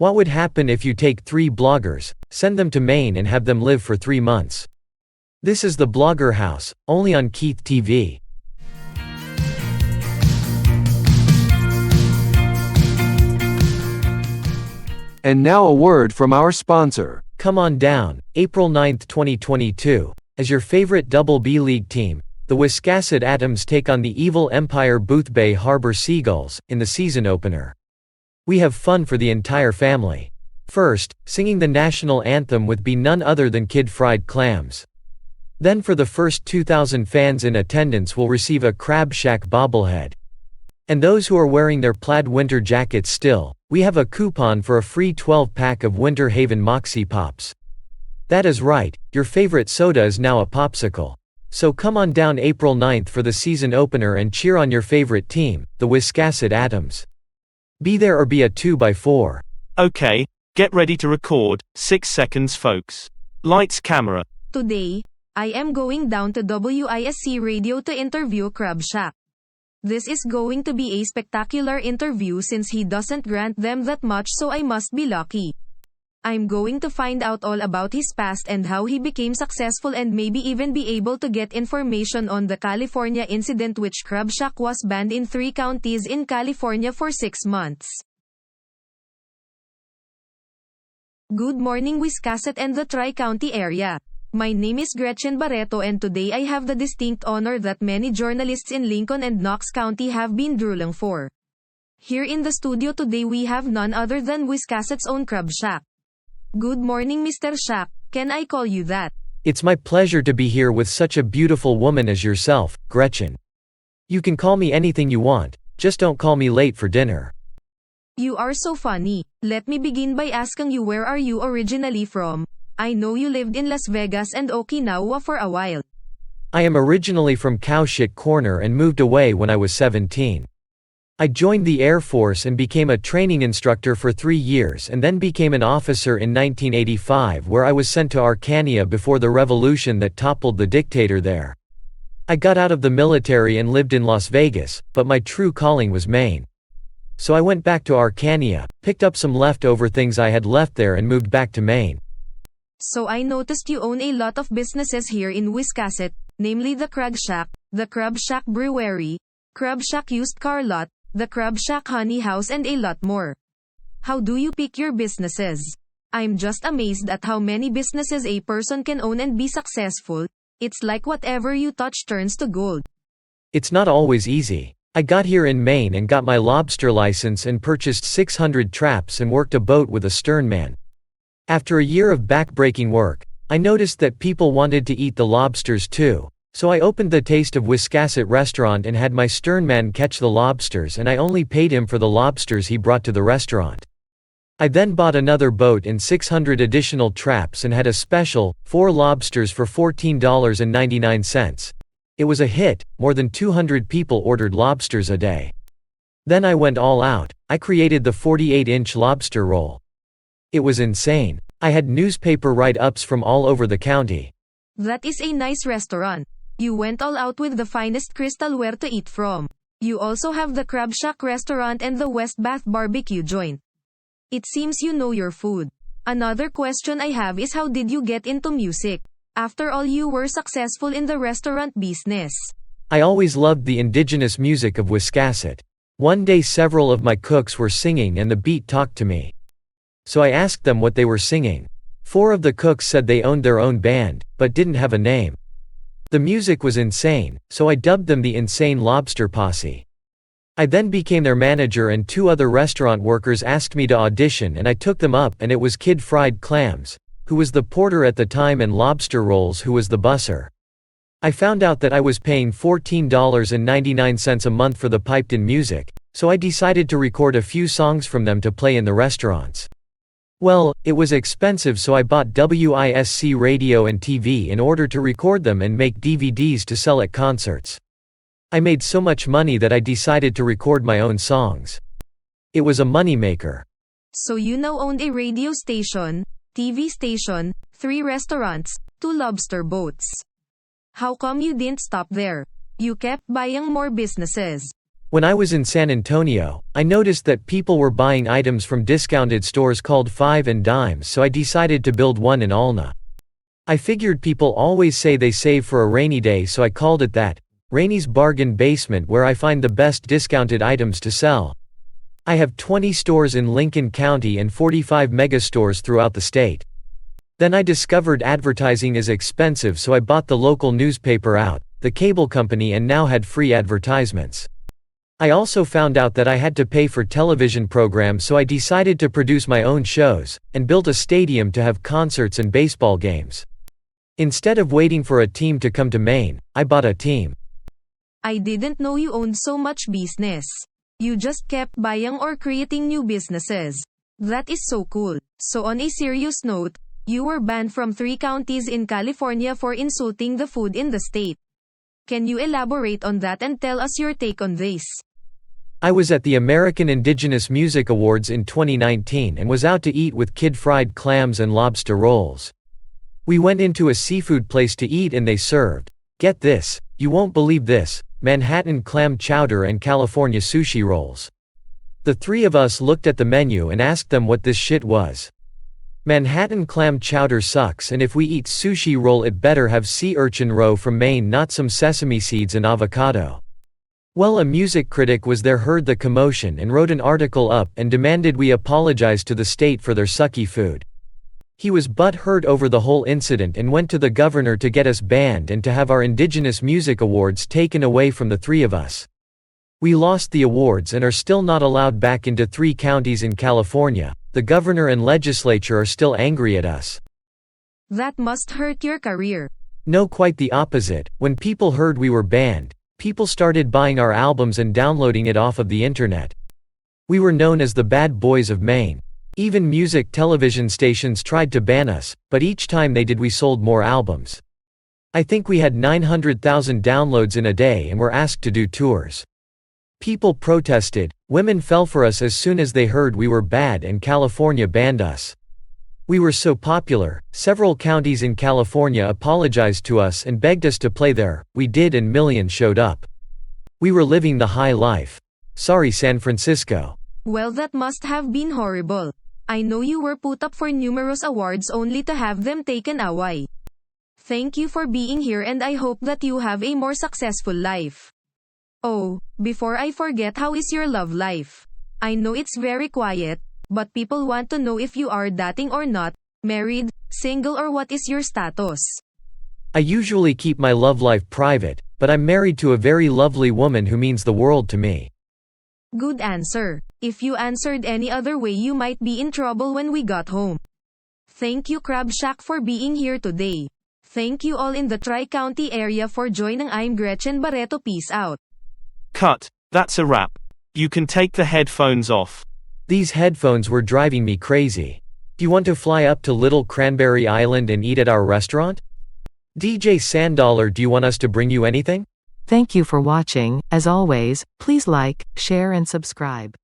What would happen if you take 3 bloggers, send them to Maine and have them live for 3 months? This is the Blogger House, only on Keith TV. And now a word from our sponsor. Come on down, April 9, 2022. As your favorite Double B League team, the Wiscasset Atoms take on the evil Empire Boothbay Harbor Seagulls, in the season opener. We have fun for the entire family. First, singing the national anthem would be none other than Kid Fried Clams. Then for the first 2,000 fans in attendance will receive a Crab Shaque bobblehead. And those who are wearing their plaid winter jackets still, we have a coupon for a free 12-pack of Winter Haven Moxie Pops. That is right, your favorite soda is now a popsicle. So come on down April 9th for the season opener and cheer on your favorite team, the Wiscasset Atoms. Be there or be a 2x4. Okay, get ready to record. 6 seconds, folks. Lights, camera. Today, I am going down to WISC Radio to interview Crab Shaque. This is going to be a spectacular interview since he doesn't grant them that much, so I must be lucky. I'm going to find out all about his past and how he became successful, and maybe even be able to get information on the California incident, which Crab Shaque was banned in 3 counties in California for 6 months. Good morning, Wiscasset and the Tri-County area. My name is Gretchen Barretto, and today I have the distinct honor that many journalists in Lincoln and Knox County have been drooling for. Here in the studio today we have none other than Wiscasset's own Crab Shaque. Good morning, Mr. Shaque. Can I call you that? It's my pleasure to be here with such a beautiful woman as yourself, Gretchen. You can call me anything you want, just don't call me late for dinner. You are so funny. Let me begin by asking you, where are you originally from? I know you lived in Las Vegas and Okinawa for a while. I am originally from Cowshit Corner and moved away when I was 17. I joined the Air Force and became a training instructor for 3 years, and then became an officer in 1985, where I was sent to Arcania before the revolution that toppled the dictator there. I got out of the military and lived in Las Vegas, but my true calling was Maine. So I went back to Arcania, picked up some leftover things I had left there, and moved back to Maine. So I noticed you own a lot of businesses here in Wiscasset, namely the Crab Shaque, the Crab Shaque Brewery, Crab Shaque Used Car Lot, the Crab Shaque Honey House, and a lot more. How do you pick your businesses? I'm just amazed at how many businesses a person can own and be successful. It's like whatever you touch turns to gold. It's not always easy. I got here in Maine and got my lobster license and purchased 600 traps and worked a boat with a sternman. After a year of backbreaking work, I noticed that people wanted to eat the lobsters too, so I opened the Taste of Wiscasset restaurant and had my sternman catch the lobsters, and I only paid him for the lobsters he brought to the restaurant. I then bought another boat and 600 additional traps and had a special, 4 lobsters for $14.99. It was a hit. More than 200 people ordered lobsters a day. Then I went all out. I created the 48-inch lobster roll. It was insane. I had newspaper write-ups from all over the county. That is a nice restaurant. You went all out with the finest crystalware to eat from. You also have the Crab Shaque restaurant and the West Bath barbecue joint. It seems you know your food. Another question I have is, how did you get into music? After all, you were successful in the restaurant business. I always loved the indigenous music of Wiscasset. One day several of my cooks were singing and the beat talked to me. So I asked them what they were singing. 4 of the cooks said they owned their own band, but didn't have a name. The music was insane, so I dubbed them the Insane Lobster Posse. I then became their manager, and 2 other restaurant workers asked me to audition, and I took them up, and it was Kid Fried Clams, who was the porter at the time, and Lobster Rolls, who was the busser. I found out that I was paying $14.99 a month for the piped-in music, so I decided to record a few songs from them to play in the restaurants. Well, it was expensive, so I bought WISC radio and TV in order to record them and make DVDs to sell at concerts. I made so much money that I decided to record my own songs. It was a moneymaker. So you now own a radio station, TV station, 3 restaurants, 2 lobster boats. How come you didn't stop there? You kept buying more businesses. When I was in San Antonio, I noticed that people were buying items from discounted stores called Five and Dimes, so I decided to build one in Alna. I figured people always say they save for a rainy day, so I called it that, Rainy's Bargain Basement, where I find the best discounted items to sell. I have 20 stores in Lincoln County and 45 mega stores throughout the state. Then I discovered advertising is expensive, so I bought the local newspaper out, the cable company, and now had free advertisements. I also found out that I had to pay for television programs, so I decided to produce my own shows, and built a stadium to have concerts and baseball games. Instead of waiting for a team to come to Maine, I bought a team. I didn't know you owned so much business. You just kept buying or creating new businesses. That is so cool. So on a serious note, you were banned from 3 counties in California for insulting the food in the state. Can you elaborate on that and tell us your take on this? I was at the American Indigenous Music Awards in 2019 and was out to eat with kid fried clams and lobster rolls. We went into a seafood place to eat and they served, get this, you won't believe this, Manhattan clam chowder and California sushi rolls. The 3 of us looked at the menu and asked them what this shit was. Manhattan clam chowder sucks, and if we eat sushi roll it better have sea urchin roe from Maine, not some sesame seeds and avocado. Well, a music critic was there, heard the commotion and wrote an article up and demanded we apologize to the state for their sucky food. He was butt-hurt over the whole incident and went to the governor to get us banned and to have our Indigenous Music Awards taken away from the 3 of us. We lost the awards and are still not allowed back into 3 counties in California. The governor and legislature are still angry at us. That must hurt your career. No, quite the opposite. When people heard we were banned, people started buying our albums and downloading it off of the internet. We were known as the bad boys of Maine. Even music television stations tried to ban us, but each time they did we sold more albums. I think we had 900,000 downloads in a day and were asked to do tours. People protested, women fell for us as soon as they heard we were bad, and California banned us. We were so popular, several counties in California apologized to us and begged us to play there. We did, and millions showed up. We were living the high life. Sorry, San Francisco. Well, that must have been horrible. I know you were put up for numerous awards only to have them taken away. Thank you for being here, and I hope that you have a more successful life. Oh, before I forget, how is your love life? I know it's very quiet, but people want to know if you are dating or not, married, single, or what is your status? I usually keep my love life private, but I'm married to a very lovely woman who means the world to me. Good answer. If you answered any other way, you might be in trouble when we got home. Thank you, Crab Shaque, for being here today. Thank you all in the Tri-County area for joining. I'm Gretchen Barretto. Peace out. Cut. That's a wrap. You can take the headphones off. These headphones were driving me crazy. Do you want to fly up to Little Cranberry Island and eat at our restaurant? DJ Sandollar, do you want us to bring you anything? Thank you for watching. As always, please like, share and subscribe.